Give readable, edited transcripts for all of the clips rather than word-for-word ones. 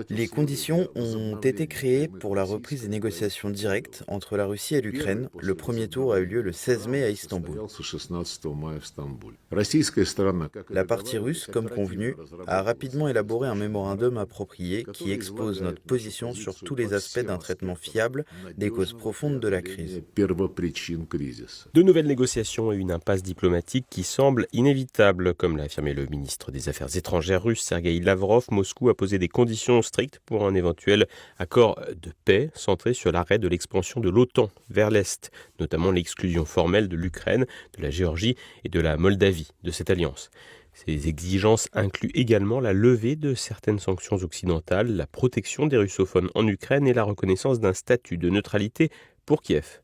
Les conditions ont été créées pour la reprise des négociations directes entre la Russie et l'Ukraine. Le premier tour a eu lieu le 16 mai à Istanbul. La partie russe, comme convenu, a rapidement élaboré un mémorandum approprié qui expose notre position sur tous les aspects d'un traitement fiable des causes profondes de la crise. De nouvelles négociations et une impasse diplomatique qui semble inévitable. Comme l'a affirmé le ministre des Affaires étrangères russe Sergueï Lavrov, Moscou a posé des conditions strictes pour un éventuel accord de paix centré sur l'arrêt de l'expansion de l'OTAN vers l'Est, notamment l'exclusion formelle de l'Ukraine, de la Géorgie et de la Moldavie de cette alliance. Ces exigences incluent également la levée de certaines sanctions occidentales, la protection des russophones en Ukraine et la reconnaissance d'un statut de neutralité pour Kiev.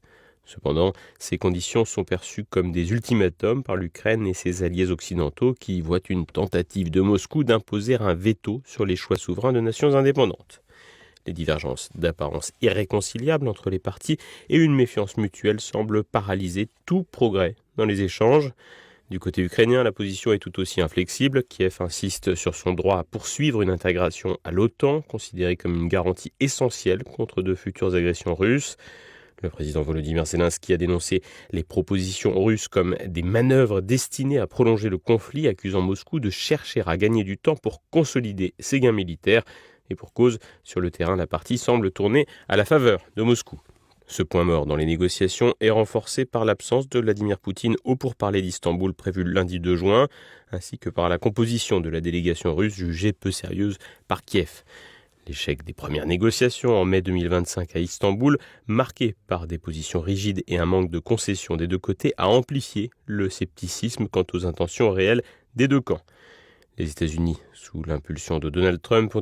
Cependant, ces conditions sont perçues comme des ultimatums par l'Ukraine et ses alliés occidentaux qui voient une tentative de Moscou d'imposer un veto sur les choix souverains de nations indépendantes. Les divergences d'apparence irréconciliables entre les parties et une méfiance mutuelle semblent paralyser tout progrès dans les échanges. Du côté ukrainien, la position est tout aussi inflexible. Kiev insiste sur son droit à poursuivre une intégration à l'OTAN, considérée comme une garantie essentielle contre de futures agressions russes. Le président Volodymyr Zelensky a dénoncé les propositions russes comme des manœuvres destinées à prolonger le conflit, accusant Moscou de chercher à gagner du temps pour consolider ses gains militaires. Et pour cause, sur le terrain, la partie semble tourner à la faveur de Moscou. Ce point mort dans les négociations est renforcé par l'absence de Vladimir Poutine au pourparlers d'Istanbul prévu le lundi 2 juin, ainsi que par la composition de la délégation russe jugée peu sérieuse par Kiev. L'échec des premières négociations en mai 2025 à Istanbul, marqué par des positions rigides et un manque de concessions des deux côtés, a amplifié le scepticisme quant aux intentions réelles des deux camps. Les États-Unis, sous l'impulsion de Donald Trump, ont